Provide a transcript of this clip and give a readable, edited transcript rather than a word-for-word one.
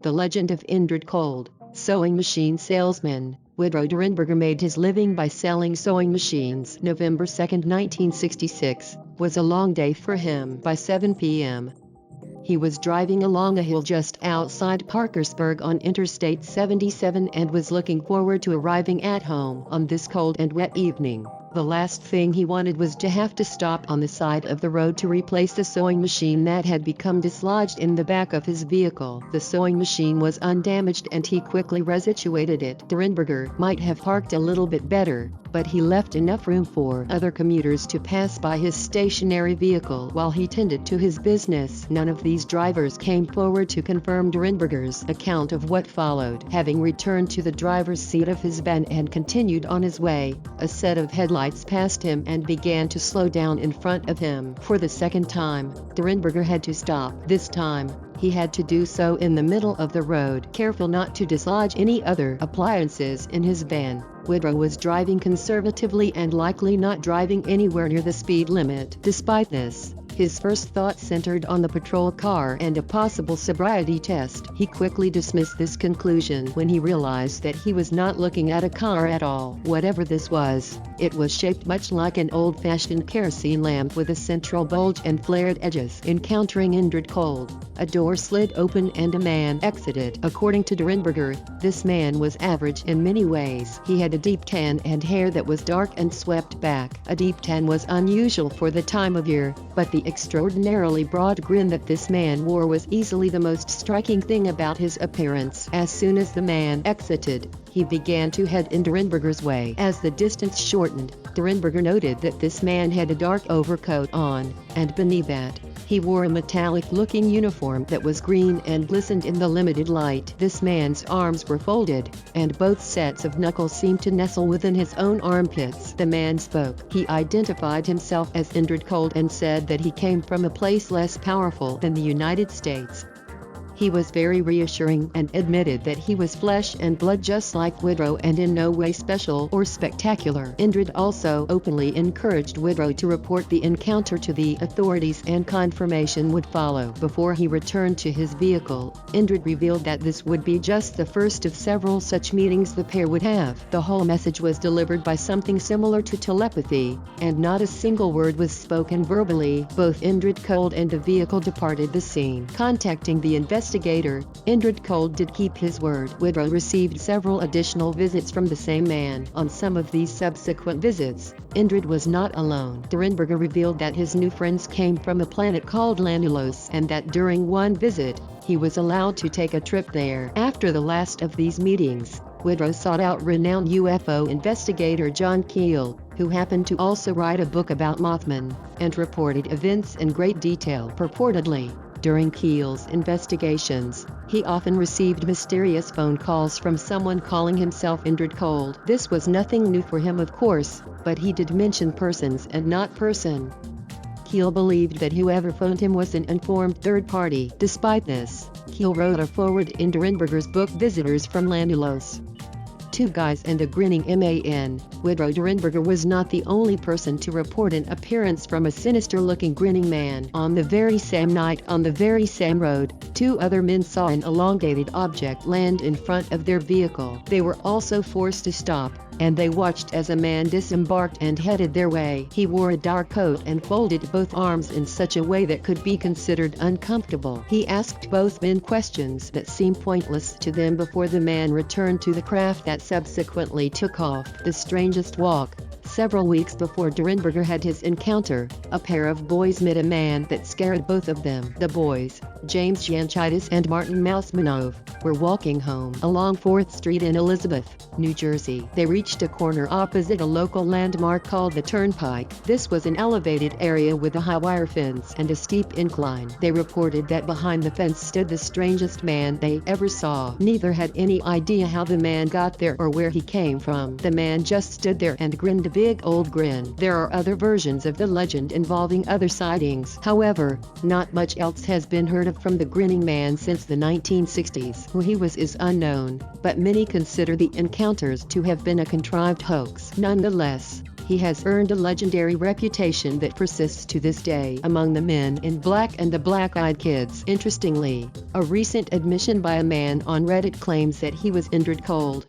The Legend of Indrid Cold, Sewing Machine Salesman. Woodrow Derenberger made his living by selling sewing machines. November 2, 1966, was a long day for him. By 7 p.m., he was driving along a hill just outside Parkersburg on Interstate 77 and was looking forward to arriving at home on this cold and wet evening. The last thing he wanted was to have to stop on the side of the road to replace the sewing machine that had become dislodged in the back of his vehicle. The sewing machine was undamaged and he quickly resituated it. Derenberger might have parked a little bit better, but he left enough room for other commuters to pass by his stationary vehicle while he tended to his business. None of these drivers came forward to confirm Derenberger's account of what followed. Having returned to the driver's seat of his van and continued on his way, a set of headlights passed him and began to slow down in front of him. For the second time, Derenberger had to stop. This time, he had to do so in the middle of the road, careful not to dislodge any other appliances in his van. Woodrow was driving conservatively and likely not driving anywhere near the speed limit. Despite this, his first thought centered on the patrol car and a possible sobriety test. He quickly dismissed this conclusion when he realized that he was not looking at a car at all. Whatever this was, it was shaped much like an old-fashioned kerosene lamp with a central bulge and flared edges. Encountering Indrid Cold, a door slid open and a man exited. According to Derenberger, this man was average in many ways. He had a deep tan and hair that was dark and swept back. A deep tan was unusual for the time of year, but the extraordinarily broad grin that this man wore was easily the most striking thing about his appearance. As soon as the man exited, he began to head in Derenberger's way. As the distance shortened, Derenberger noted that this man had a dark overcoat on, and beneath that, he wore a metallic-looking uniform that was green and glistened in the limited light. This man's arms were folded, and both sets of knuckles seemed to nestle within his own armpits. The man spoke. He identified himself as Indrid Cold and said that he came from a place less powerful than the United States. He was very reassuring and admitted that he was flesh and blood just like Woodrow and in no way special or spectacular. Indrid also openly encouraged Woodrow to report the encounter to the authorities and confirmation would follow. Before he returned to his vehicle, Indrid revealed that this would be just the first of several such meetings the pair would have. The whole message was delivered by something similar to telepathy, and not a single word was spoken verbally. Both Indrid Cold and the vehicle departed the scene. Contacting the investigator, Indrid Cold did keep his word. Woodrow received several additional visits from the same man. On some of these subsequent visits, Indrid was not alone. Derenberger revealed that his new friends came from a planet called Lanulos and that during one visit, he was allowed to take a trip there. After the last of these meetings, Woodrow sought out renowned UFO investigator John Keel, who happened to also write a book about Mothman, and reported events in great detail. Purportedly, during Keel's investigations, he often received mysterious phone calls from someone calling himself Indrid Cold. This was nothing new for him, of course, but he did mention persons and not person. Keel believed that whoever phoned him was an informed third party. Despite this, Keel wrote a foreword in Derenberger's book Visitors from Lanulos. Two Guys and a Grinning Man. Woodrow Derenberger was not the only person to report an appearance from a sinister-looking grinning man. On the very same night on the very same road, two other men saw an elongated object land in front of their vehicle. They were also forced to stop, and they watched as a man disembarked and headed their way. He wore a dark coat and folded both arms in such a way that could be considered uncomfortable. He asked both men questions that seemed pointless to them before the man returned to the craft that subsequently took off. The strangest walk. Several weeks before Derenberger had his encounter, a pair of boys met a man that scared both of them. The boys, James Yanchitis and Martin Mausmanov, were walking home along 4th Street in Elizabeth, New Jersey. They reached a corner opposite a local landmark called the Turnpike. This was an elevated area with a high wire fence and a steep incline. They reported that behind the fence stood the strangest man they ever saw. Neither had any idea how the man got there or where he came from. The man just stood there and grinned a big old grin. There are other versions of the legend involving other sightings. However, not much else has been heard of from the grinning man since the 1960s. Who he was is unknown, but many consider the encounters to have been a contrived hoax. Nonetheless, He has earned a legendary reputation that persists to this day among the men in black and the black-eyed kids. Interestingly, a recent admission by a man on Reddit claims that he was Indrid cold.